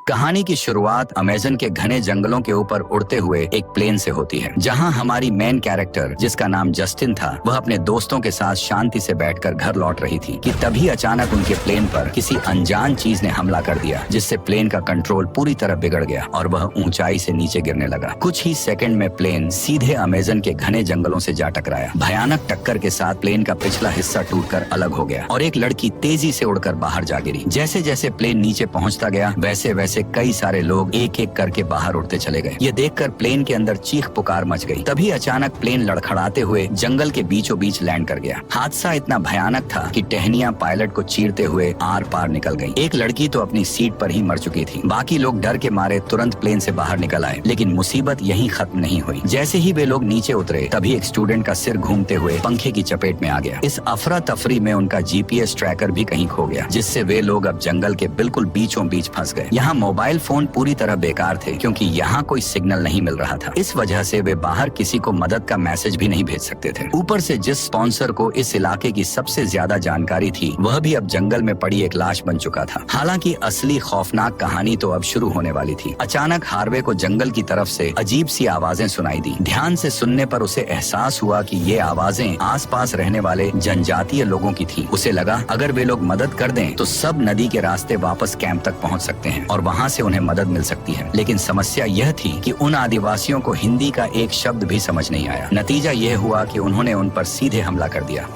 कहानी की शुरुआत अमेज़न के घने जंगलों के ऊपर उड़ते हुए एक प्लेन से होती है, जहां हमारी मेन कैरेक्टर जिसका नाम जस्टिन था, वह अपने दोस्तों के साथ शांति से बैठकर घर लौट रही थी कि तभी अचानक उनके प्लेन पर किसी अनजान चीज ने हमला कर दिया, जिससे प्लेन का कंट्रोल पूरी तरह बिगड़ गया और वह ऊंचाई से नीचे गिरने लगा। कुछ ही सेकंड में प्लेन सीधे अमेज़न के घने जंगलों से जा टकराया। भयानक टक्कर के साथ प्लेन का पिछला हिस्सा टूटकर अलग हो गया और एक लड़की तेजी से उड़कर बाहर जा गिरी। जैसे जैसे प्लेन नीचे पहुंचता गया, वैसे वैसे कई सारे लोग एक एक करके बाहर उड़ते चले गए। ये देखकर प्लेन के अंदर चीख पुकार मच गई। तभी अचानक प्लेन लड़खड़ाते हुए जंगल के बीचों बीच लैंड कर गया। हादसा इतना भयानक था कि टहनियां पायलट को चीरते हुए आर पार निकल गईं। एक लड़की तो अपनी सीट पर ही मर चुकी थी। बाकी लोग डर के मारे तुरंत प्लेन से बाहर निकल आए, लेकिन मुसीबत यहीं खत्म नहीं हुई। जैसे ही वे लोग नीचे उतरे, तभी एक स्टूडेंट का सिर घूमते हुए पंखे की चपेट में आ गया। इस अफरा तफरी में उनका जीपीएस ट्रैकर भी कहीं खो गया, जिससे वे लोग अब जंगल के बिल्कुल बीचों बीच फंस गए। यहाँ मोबाइल फोन पूरी तरह बेकार थे, क्योंकि यहाँ कोई सिग्नल नहीं मिल रहा था। इस वजह से वे बाहर किसी को मदद का मैसेज भी नहीं भेज सकते थे। ऊपर से जिस स्पॉन्सर को इस इलाके की सबसे ज्यादा जानकारी थी, वह भी अब जंगल में पड़ी एक लाश बन चुका था। हालांकि असली खौफनाक कहानी तो अब शुरू होने वाली थी। अचानक हार्वे को जंगल की तरफ से अजीब सी आवाजें सुनाई दी। ध्यान से सुनने पर उसे एहसास हुआ कि ये आवाजें आसपास रहने वाले जनजातीय लोगों की थी। उसे लगा अगर वे लोग मदद कर दें तो सब नदी के रास्ते वापस कैंप तक पहुंच सकते हैं और वहां से उन्हें मदद मिल सकती है। लेकिन समस्या यह थी कि उन आदिवासियों को हिंदी का एक शब्द भी समझ नहीं आया। नतीजा यह हुआ कि उन्होंने उन पर सीधे हमला कर दिया।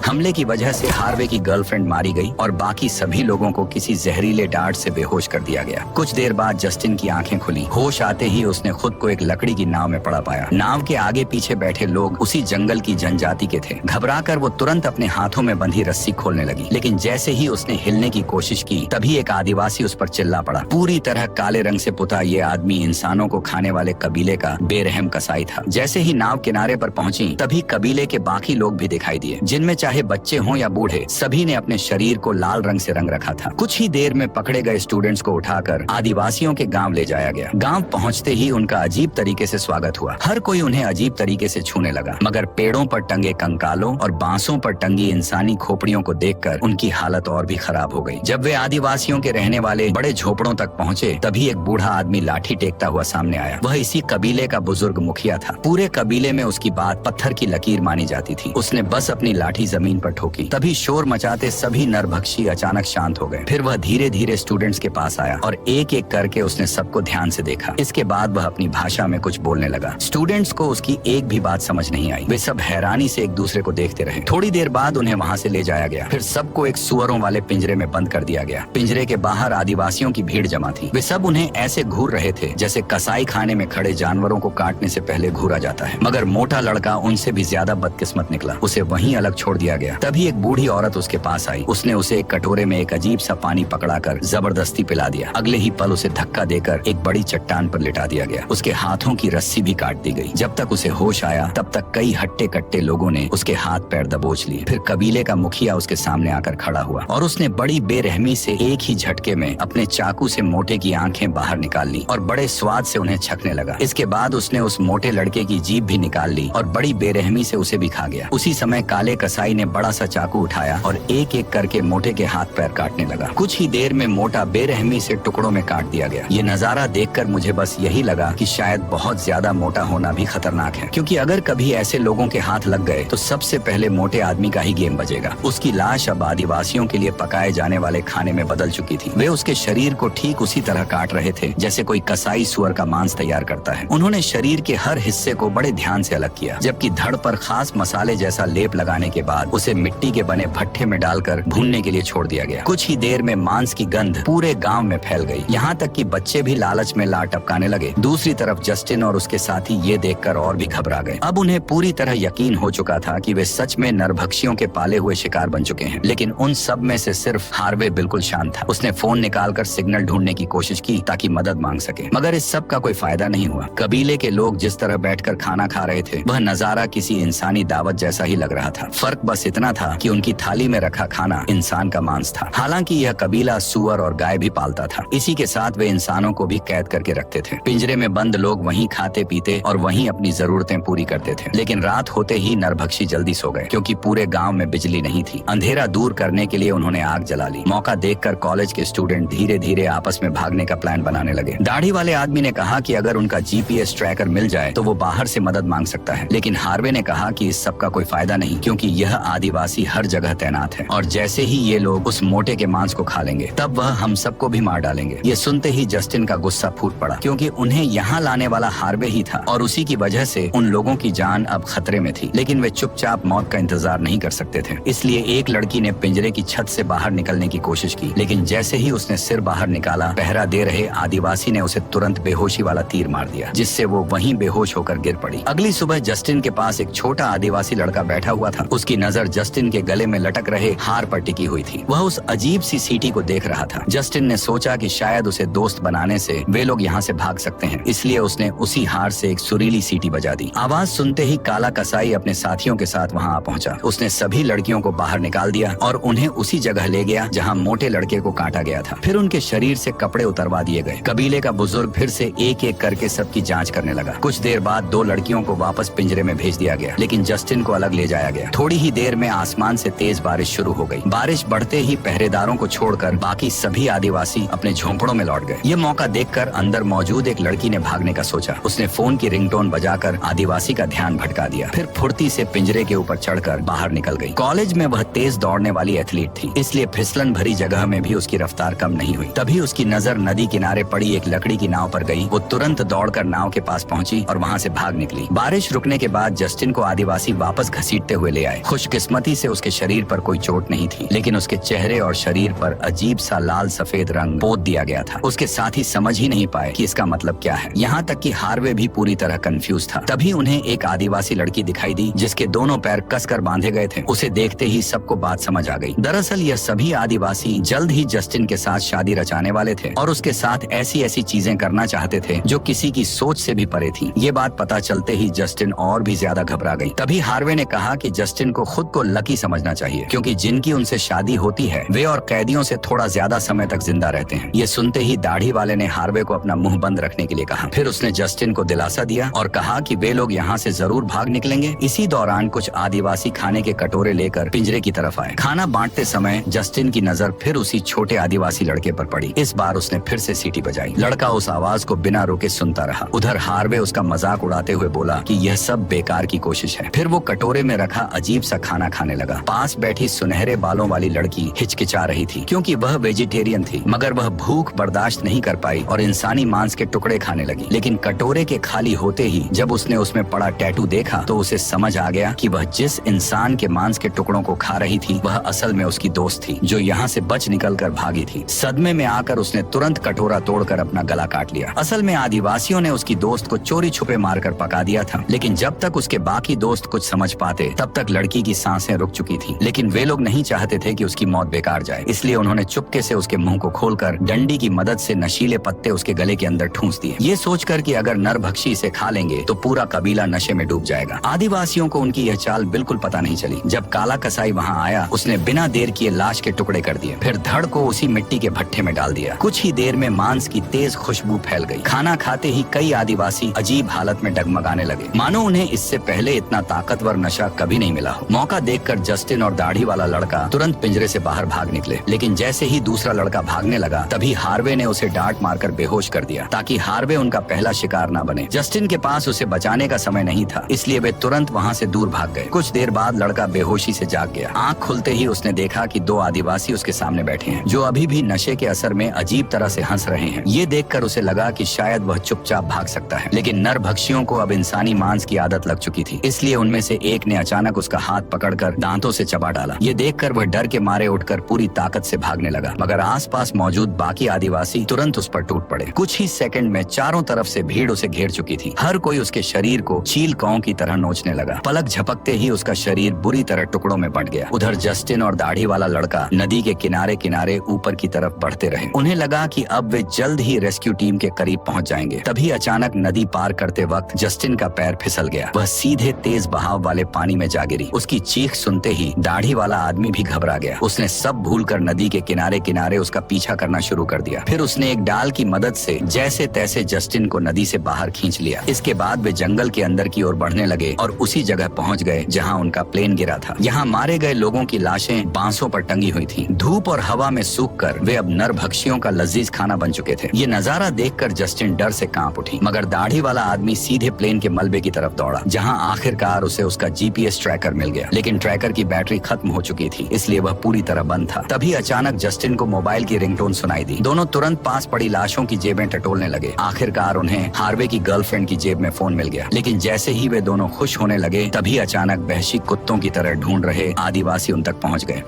हमले की वजह से हार्वे की गर्लफ्रेंड मारी गई और बाकी सभी लोगों को किसी जहरीले डांट से बेहोश कर दिया गया। कुछ देर बाद जस्टिन की आंखें खुली। होश आते ही उसने खुद को एक लकड़ी की नाव में पड़ा पाया। नाव के आगे पीछे बैठे लोग उसी जंगल की जनजाति के थे। घबराकर वो तुरंत अपने हाथों में बंधी रस्सी खोलने लगी, लेकिन जैसे ही उसने हिलने की कोशिश की, तभी एक आदिवासी उस पर चिल्ला पड़ा। पूरी तरह काले रंग से पुता ये आदमी इंसानों को खाने वाले कबीले का बेरहम कसाई था। जैसे ही नाव किनारे पर पहुंची, तभी कबीले के बाकी लोग भी दिखाई दिए, जिनमें चाहे बच्चे हों या बूढ़े, सभी ने अपने शरीर को लाल रंग से रंग रखा था। कुछ ही देर में पकड़े गए स्टूडेंट्स को उठाकर आदिवासियों के गांव ले जाया गया। गांव पहुंचते ही उनका अजीब तरीके से स्वागत हुआ। हर कोई उन्हें अजीब तरीके से छूने लगा, मगर पेड़ों पर टंगे कंकालों और बांसों पर टंगी इंसानी खोपड़ियों को देखकर उनकी हालत और भी खराब हो गई। जब वे आदिवासियों के रहने वाले बड़े झोपड़ों तक पहुंचे, तभी एक बूढ़ा आदमी लाठी टेकता हुआ सामने आया। वह इसी कबीले का बुजुर्ग मुखिया था। पूरे कबीले में उसकी बात पत्थर की लकीर मानी जाती थी। उसने बस अपनी लाठी जमीन पर ठोकी, तभी शोर मचाते सभी नरभक्षी अचानक शांत हो गए। फिर वह धीरे धीरे स्टूडेंट्स के पास आया और एक एक करके उसने सबको ध्यान से देखा। इसके बाद वह अपनी भाषा में कुछ बोलने लगा। स्टूडेंट्स को उसकी एक भी बात समझ नहीं आई। वे सब हैरानी से एक दूसरे को देखते रहे। थोड़ी देर बाद उन्हें वहाँ से ले जाया गया। फिर सबको एक सुअरों वाले पिंजरे में बंद कर दिया गया। पिंजरे के बाहर आदिवासियों की भीड़ जमा थी। वे सब उन्हें ऐसे घूर रहे थे जैसे कसाई खाने में खड़े जानवरों को काटने से पहले घूरा जाता है। मगर मोटा लड़का उनसे भी ज्यादा बदकिस्मत निकला। उसे वहीं अलग छोड़ दिया गया। तभी एक बूढ़ी औरत उसके पास आई। उसने उसे एक कटोरे में एक अजीब सा पानी पकड़ाकर जबरदस्ती पिला दिया। अगले ही पल उसे धक्का देकर एक बड़ी चट्टान पर लिटा दिया गया। उसके हाथों की रस्सी भी काट दी गई। जब तक उसे होश आया, तब तक कई हट्टे कट्टे लोगों ने उसके हाथ पैर दबोच लिए। फिर कबीले का मुखिया उसके सामने आकर खड़ा हुआ और उसने बड़ी बेरहमी से एक ही झटके में अपने चाकू से मोटे की आंखें बाहर निकाल ली और बड़े स्वाद से उन्हें छकने लगा। इसके बाद उसने उस मोटे लड़के की जीभ भी निकाल ली और बड़ी बेरहमी से उसे भी खा गया। उसी समय काले कसाई ने बड़ा सा चाकू उठाया और एक एक करके मोटे के हाथ पैर काटने लगा। कुछ ही देर में मोटा बेरहमी से टुकड़ों में काट दिया गया। ये नजारा देखकर मुझे बस यही लगा कि शायद बहुत ज्यादा मोटा होना भी खतरनाक है, क्योंकि अगर कभी ऐसे लोगों के हाथ लग गए तो सबसे पहले मोटे आदमी का ही गेम बजेगा। उसकी लाश अब आदिवासियों के लिए पकाए जाने वाले खाने में बदल चुकी थी। वे उसके शरीर को ठीक उसी तरह काट रहे थे जैसे कोई कसाई सुअर का मांस तैयार करता है। उन्होंने शरीर के हर हिस्से को बड़े ध्यान से अलग किया, जबकि धड़ पर खास मसाले जैसा लेप लगाने के बाद उसे मिट्टी के बने भट्ठे में डालकर भूनने के लिए छोड़ दिया गया। कुछ ही देर में मांस की गंध पूरे गांव में फैल गई। यहाँ तक कि बच्चे भी लालच में लार टपकाने लगे। दूसरी तरफ जस्टिन और उसके साथी ये देखकर और भी घबरा गए। अब उन्हें पूरी तरह यकीन हो चुका था कि वे सच में नरभक्षियों के पाले हुए शिकार बन चुके हैं। लेकिन उन सब में से सिर्फ हार्वे बिल्कुल शांत था। उसने फोन निकालकर सिग्नल ढूंढने की कोशिश की ताकि मदद मांग सके, मगर इस सब का कोई फायदा नहीं हुआ। कबीले के लोग जिस तरह बैठकर खाना खा रहे थे, वह नजारा किसी इंसानी दावत जैसा ही लग रहा था। फर्क बस इतना था कि उनकी थाली में रखा खाना इंसान का मांस था। हालांकि यह कबीला सुअर और गाय भी पालता था। इसी के साथ वे इंसानों को भी कैद करके रखते थे। पिंजरे में बंद लोग वहीं खाते पीते और वहीं अपनी जरूरतें पूरी करते थे। लेकिन रात होते ही नरभक्षी जल्दी सो गए, क्योंकि पूरे गांव में बिजली नहीं थी। अंधेरा दूर करने के लिए उन्होंने आग जला ली। मौका देखकर कॉलेज के स्टूडेंट धीरे धीरे आपस में भागने का प्लान बनाने लगे। दाढ़ी वाले आदमी ने कहा कि अगर उनका GPS ट्रैकर मिल जाए तो वो बाहर से मदद मांग सकता है। लेकिन हार्वे ने कहा कि इस सब का कोई फायदा नहीं, क्योंकि यह आदिवासी हर जगह तैनात है और जैसे ही ये लोग उस मोटे के मांस को खा लेंगे तब वह हम सबको भी मार डालेंगे। ये सुनते ही जस्टिन का गुस्सा फूट पड़ा, क्योंकि उन्हें यहाँ लाने वाला हार्वे ही था और उसी की वजह से उन लोगों की जान अब खतरे में थी। लेकिन वे चुपचाप मौत का इंतजार नहीं कर सकते थे। इसलिए एक लड़की ने पिंजरे की छत से बाहर निकलने की कोशिश की, लेकिन जैसे ही उसने सिर बाहर निकाला, पहरा दे रहे आदिवासी ने उसे तुरंत बेहोशी वाला तीर मार दिया, जिससे वो वहीं बेहोश होकर गिर पड़ी। अगली सुबह जस्टिन के पास एक छोटा आदिवासी लड़का बैठा हुआ था। उसकी नजर जस्टिन के गले में लटक रहे हार पर टिकी हुई थी। वह उस अजीब सी सीटी को देख रहा था। जस्टिन ने सोचा कि शायद उसे दोस्त बनाने से वे लोग यहाँ से भाग सकते हैं, इसलिए उसने उसी हार से एक सुरीली सीटी बजा दी। आवाज सुनते ही काला कसाई अपने साथियों के साथ वहाँ आ पहुंचा। उसने सभी लड़कियों को बाहर निकाल दिया और उन्हें उसी जगह ले गया जहाँ मोटे लड़के को काटा गया था। फिर उनके शरीर से कपड़े उतरवा दिए गए। कबीले का बुजुर्ग फिर से एक एक करके सबकी जांच करने लगा। कुछ देर बाद 2 लड़कियों को वापस पिंजरे में भेज दिया गया, लेकिन जस्टिन को अलग ले जाया गया। थोड़ी ही देर में आसमान से तेज बारिश शुरू हो गई। बारिश बढ़ते ही पहरेदारों को छोड़कर बाकी सभी आदिवासी अपने झोंपड़ों में लौट गए। ये मौका देखकर अंदर मौजूद एक लड़की ने भागने का सोचा। उसने फोन की रिंगटोन बजाकर आदिवासी का ध्यान भटका दिया, फिर फुर्ती से पिंजरे के ऊपर चढ़कर बाहर निकल गई। कॉलेज में वह तेज दौड़ने वाली एथलीट थी, इसलिए फिसलन भरी जगह में भी उसकी रफ्तार कम नहीं हुई। तभी उसकी नजर नदी किनारे पड़ी एक लकड़ी की नाव पर गई। वो तुरंत दौड़कर नाव के पास पहुंची और वहां से भाग निकली। बारिश रुकने के बाद जस्टिन को आदिवासी वापस घसीटते हुए ले आए। खुशकिस्मती से उसके शरीर पर कोई चोट नहीं थी, लेकिन उसके चेहरे और शरीर पर अजीब सा लाल सफेद रंग पोत दिया गया था। उसके साथी समझ ही नहीं पाए कि इसका मतलब क्या है। यहाँ तक कि हार्वे भी पूरी तरह कंफ्यूज था। तभी उन्हें एक आदिवासी लड़की दिखाई दी जिसके दोनों पैर कसकर बांधे गए थे। उसे देखते ही सबको बात समझ आ गई। दरअसल यह सभी आदिवासी जल्द ही जस्टिन के साथ शादी रचाने वाले थे और उसके साथ ऐसी ऐसी चीजें करना चाहते थे जो किसी की सोच से भी परे थी। ये बात पता चलते ही जस्टिन और भी ज्यादा घबरा गई। तभी हार्वे ने कहा कि जस्टिन को खुद को लकी समझना चाहिए, क्योंकि जिनकी उनसे शादी होती है वे और कैदियों से थोड़ा ज्यादा समय तक जिंदा रहते हैं। ये सुनते ही दाढ़ी वाले ने हार्वे को अपना मुंह बंद रखने के लिए कहा। फिर उसने जस्टिन को दिलासा दिया और कहा कि वे लोग यहाँ से जरूर भाग निकलेंगे। इसी दौरान कुछ आदिवासी खाने के कटोरे लेकर पिंजरे की तरफ आए। खाना बांटते समय जस्टिन की नजर फिर उसी छोटे आदिवासी लड़के पर पड़ी। इस बार उसने फिर से सीटी बजाई। लड़का उस आवाज को बिना रुके सुनता रहा। उधर हार्वे उसका मजाक उड़ाते हुए बोला कि यह सब बेकार की कोशिश है। फिर वो कटोरे में रखा अजीब सा खाना खाने लगा। पास बैठी सुनहरे बालों वाली लड़की हिचकिचा रही थी, क्योंकि वह वेजिटेरियन थी, मगर वह भूख बर्दाश्त नहीं कर पाई और इंसानी मांस के टुकड़े खाने लगी। लेकिन कटोरे के खाली होते ही जब उसने उसमें पड़ा टैटू देखा तो उसे समझ आ गया कि वह जिस इंसान के मांस के टुकड़ों को खा रही थी वह असल में उसकी दोस्त थी, जो यहाँ से बच निकलकर भागी थी। सदमे में आकर उसने तुरंत कटोरा तोड़कर अपना गला काट लिया। असल में आदिवासियों ने उसकी दोस्त को चोरी छुपे मारकर पका दिया था, लेकिन जब तक उसके बाकी दोस्त कुछ समझ पाते तब तक लड़की की सांसें रुक चुकी थी। लेकिन वे लोग नहीं चाहते थे कि उसकी मौत बेकार जाए, इसलिए उन्होंने चुपके से उसके मुंह को खोलकर डंडी की मदद से नशीले पत्ते उसके गले के अंदर ठूंस दिए, ये सोचकर कि अगर नरभक्षी इसे खा लेंगे तो पूरा कबीला नशे में डूब जाएगा। आदिवासियों को उनकी यह चाल बिल्कुल पता नहीं चली। जब काला कसाई वहाँ आया उसने बिना देर किए लाश के टुकड़े कर दिए, फिर धड़ को उसी मिट्टी के भट्ठे में डाल दिया। कुछ ही देर में मांस की तेज खुशबू फैल गई। खाना खाते ही कई आदिवासी अजीब हालत में डगमगाने लगे, मानो उन्हें इससे पहले इतना ताकतवर नशा कभी नहीं मिला हो। मौका देखकर जस्टिन और दाढ़ी वाला लड़का तुरंत पिंजरे से बाहर भाग निकले, लेकिन जैसे ही दूसरा लड़का भागने लगा तभी हार्वे ने उसे डांट मारकर बेहोश कर दिया, ताकि हार्वे उनका पहला शिकार न बने। जस्टिन के पास उसे बचाने का समय नहीं था, इसलिए वे तुरंत वहाँ से दूर भाग गए। कुछ देर बाद लड़का बेहोशी से जाग गया। आँख खुलते ही उसने देखा कि 2 आदिवासी उसके सामने बैठे हैं, जो अभी भी नशे के असर में अजीब तरह से हंस रहे हैं। ये देखकर उसे लगा कि शायद वह चुपचाप भाग सकता है, लेकिन नरभक्षियों को अब इंसानी मांस की आदत लग चुकी थी, इसलिए उनमें से एक ने अचानक उसका हाथ पकड़कर दांतों से चबा डाला। ये देखकर वह डर के मारे उठकर पूरी ताकत से भागने लगा, मगर आसपास मौजूद बाकी आदिवासी तुरंत उस पर टूट पड़े। कुछ ही सेकंड में चारों तरफ से भीड़ उसे घेर चुकी थी। हर कोई उसके शरीर को चील कौं की तरह नोचने लगा। पलक झपकते ही उसका शरीर बुरी तरह टुकड़ों में बंट गया। उधर जस्टिन और दाढ़ी वाला लड़का नदी के किनारे किनारे ऊपर की तरफ बढ़ते रहे। उन्हें लगा कि अब वे जल्द ही रेस्क्यू टीम के करीब पहुंच जाएंगे। तभी अचानक नदी पार करते वक्त जस्टिन का पैर फिसल गया। वह सीधे तेज बहाव वाले पानी में जा गिरी। उसकी चीख सुनते ही दाढ़ी वाला आदमी भी घबरा गया। उसने सब भूलकर नदी के किनारे किनारे उसका पीछा करना शुरू कर दिया। फिर उसने एक डाल की मदद से जैसे तैसे जस्टिन को नदी से बाहर खींच लिया। इसके बाद वे जंगल के अंदर की ओर बढ़ने लगे और उसी जगह पहुंच गए जहां उनका प्लेन गिरा था। यहाँ मारे गए लोगों की लाशें बांसों पर टंगी हुई थी। धूप और हवा में सूखकर वे अब नरभक्षियों का लजीज खाना बन चुके थे। ये नजारा देखकर जस्टिन डर से कांप उठी, मगर दाढ़ी वाला आदमी सीधे प्लेन के मलबे की तरफ दौड़ा, जहां आखिरकार उसे उसका जीपीएस ट्रैकर मिल गया। लेकिन ट्रैकर की बैटरी खत्म हो चुकी थी, इसलिए वह पूरी तरह बंद था। तभी अचानक जस्टिन को मोबाइल की रिंगटोन सुनाई दी। दोनों तुरंत पास पड़ी लाशों की जेबें टटोलने लगे। आखिरकार उन्हें हार्वे की गर्लफ्रेंड की जेब में फोन मिल गया। लेकिन जैसे ही वे दोनों खुश होने लगे, तभी अचानक वहशी कुत्तों की तरह ढूंढ रहे आदिवासी उन तक पहुंच गए।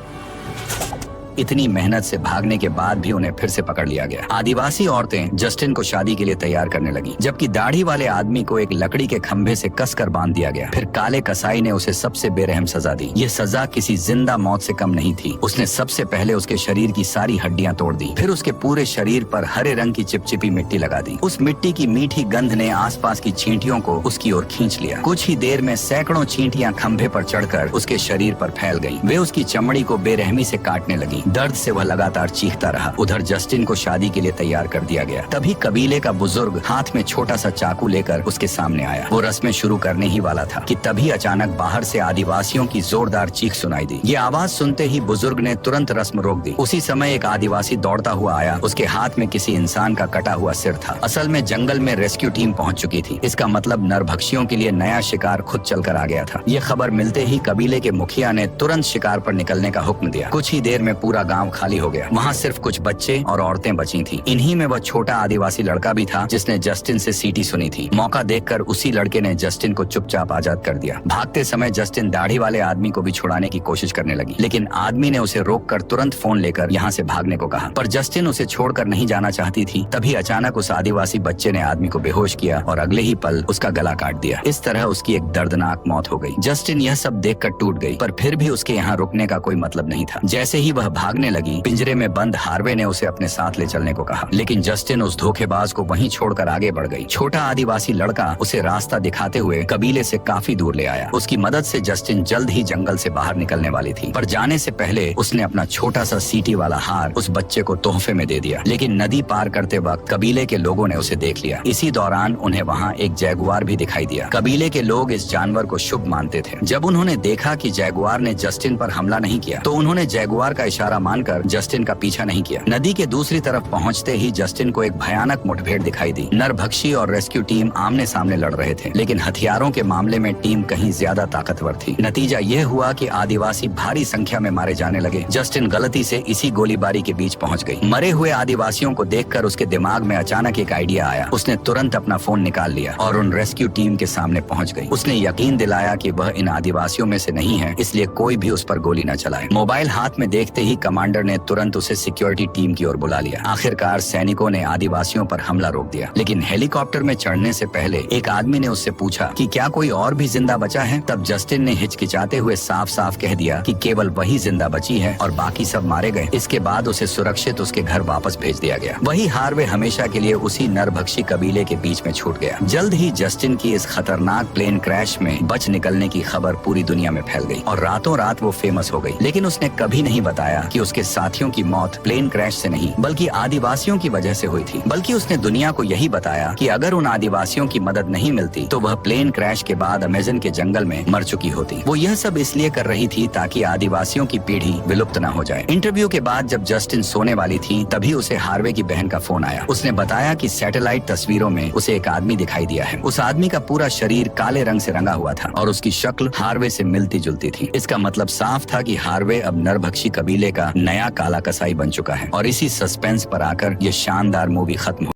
इतनी मेहनत से भागने के बाद भी उन्हें फिर से पकड़ लिया गया। आदिवासी औरतें जस्टिन को शादी के लिए तैयार करने लगी, जबकि दाढ़ी वाले आदमी को एक लकड़ी के खंभे से कसकर बांध दिया गया। फिर काले कसाई ने उसे सबसे बेरहम सजा दी। ये सजा किसी जिंदा मौत से कम नहीं थी। उसने सबसे पहले उसके शरीर की सारी हड्डियां तोड़ दी, फिर उसके पूरे शरीर पर हरे रंग की चिपचिपी मिट्टी लगा दी। उस मिट्टी की मीठी गंध ने आसपास की चींटियों को उसकी ओर खींच लिया। कुछ ही देर में सैकड़ों चींटियां खंभे पर चढ़कर उसके शरीर पर फैल गईं। वे उसकी चमड़ी को बेरहमी से काटने लगी। दर्द से वह लगातार चीखता रहा। उधर जस्टिन को शादी के लिए तैयार कर दिया गया। तभी कबीले का बुजुर्ग हाथ में छोटा सा चाकू लेकर उसके सामने आया। वो रस्में शुरू करने ही वाला था कि तभी अचानक बाहर से आदिवासियों की जोरदार चीख सुनाई दी। ये आवाज सुनते ही बुजुर्ग ने तुरंत रस्म रोक दी। उसी समय एक आदिवासी दौड़ता हुआ आया। उसके हाथ में किसी इंसान का कटा हुआ सिर था। असल में जंगल में रेस्क्यू टीम पहुंच चुकी थी। इसका मतलब नरभक्षियों के लिए नया शिकार खुद चलकर आ गया था। ये खबर मिलते ही कबीले के मुखिया ने तुरंत शिकार पर निकलने का हुक्म दिया। कुछ ही देर में पूरा गाँव खाली हो गया। वहाँ सिर्फ कुछ बच्चे और औरतें बची थी। इन्हीं में वह छोटा आदिवासी लड़का भी था जिसने जस्टिन से सीटी सुनी थी। मौका देखकर उसी लड़के ने जस्टिन को चुपचाप आजाद कर दिया। भागते समय जस्टिन दाढ़ी वाले आदमी को भी छुड़ाने की कोशिश करने लगी, लेकिन आदमी ने उसे रोककर तुरंत फोन लेकर यहाँ से भागने को कहा। पर जस्टिन उसे छोड़कर नहीं जाना चाहती थी। तभी अचानक उस आदिवासी बच्चे ने आदमी को बेहोश किया और अगले ही पल उसका गला काट दिया। इस तरह उसकी एक दर्दनाक मौत हो गई। जस्टिन यह सब देखकर टूट गई, पर फिर भी उसके यहाँ रुकने का कोई मतलब नहीं था। जैसे ही वह भागने लगी, पिंजरे में बंद हार्वे ने उसे अपने साथ ले चलने को कहा, लेकिन जस्टिन उस धोखेबाज को वहीं छोड़कर आगे बढ़ गई। छोटा आदिवासी लड़का उसे रास्ता दिखाते हुए कबीले से काफी दूर ले आया। उसकी मदद से जस्टिन जल्द ही जंगल से बाहर निकलने वाली थी, पर जाने से पहले उसने अपना छोटा सा सीटी वाला हार उस बच्चे को तोहफे में दे दिया। लेकिन नदी पार करते वक्त कबीले के लोगों ने उसे देख लिया। इसी दौरान उन्हें वहाँ एक जैगुआर भी दिखाई दिया। कबीले के लोग इस जानवर को शुभ मानते थे। जब उन्होंने देखा कि जैगुआर ने जस्टिन पर हमला नहीं किया, तो उन्होंने जैगुआर का इशारा मानकर जस्टिन का पीछा नहीं किया। नदी के दूसरी तरफ पहुंचते ही जस्टिन को एक भयानक मुठभेड़ दिखाई दी। नरभक्षी और रेस्क्यू टीम आमने सामने लड़ रहे थे, लेकिन हथियारों के मामले में टीम कहीं ज्यादा ताकतवर थी। नतीजा यह हुआ कि आदिवासी भारी संख्या में मारे जाने लगे। जस्टिन गलती से इसी गोलीबारी के बीच पहुंच गई। मरे हुए आदिवासियों को देखकर उसके दिमाग में अचानक एक आइडिया आया। उसने तुरंत अपना फोन निकाल लिया और उन रेस्क्यू टीम के सामने पहुंच गई। उसने यकीन दिलाया कि वह इन आदिवासियों में से नहीं है, इसलिए कोई भी उस पर गोली न चलाए। मोबाइल हाथ में देखते ही कमांडर ने तुरंत उसे सिक्योरिटी टीम की ओर बुला लिया। आखिरकार सैनिकों ने आदिवासियों पर हमला रोक दिया, लेकिन हेलीकॉप्टर में चढ़ने से पहले एक आदमी ने उससे पूछा कि क्या कोई और भी जिंदा बचा है। तब जस्टिन ने हिचकिचाते हुए साफ साफ कह दिया कि केवल वही जिंदा बची है और बाकी सब मारे गए। इसके बाद उसे सुरक्षित उसके घर वापस भेज दिया गया। वही हार्वे हमेशा के लिए उसी नरभक्षी कबीले के बीच में छूट गया। जल्द ही जस्टिन की इस खतरनाक प्लेन क्रैश में बच निकलने की खबर पूरी दुनिया में फैल गई और रातों रात वो फेमस हो गई। लेकिन उसने कभी नहीं बताया कि उसके साथियों की मौत प्लेन क्रैश से नहीं बल्कि आदिवासियों की वजह से हुई थी। बल्कि उसने दुनिया को यही बताया कि अगर उन आदिवासियों की मदद नहीं मिलती तो वह प्लेन क्रैश के बाद अमेज़न के जंगल में मर चुकी होती। वो यह सब इसलिए कर रही थी ताकि आदिवासियों की पीढ़ी विलुप्त न हो जाए। इंटरव्यू के बाद जब जस्टिन सोने वाली थी, तभी उसे हार्वे की बहन का फोन आया। उसने बताया कि सैटेलाइट तस्वीरों में उसे एक आदमी दिखाई दिया है। उस आदमी का पूरा शरीर काले रंग से रंगा हुआ था और उसकी शक्ल हार्वे से मिलती जुलती थी। इसका मतलब साफ था कि हार्वे अब नरभक्षी कबीले का नया काला कसाई बन चुका है। और इसी सस्पेंस पर आकर यह शानदार मूवी खत्म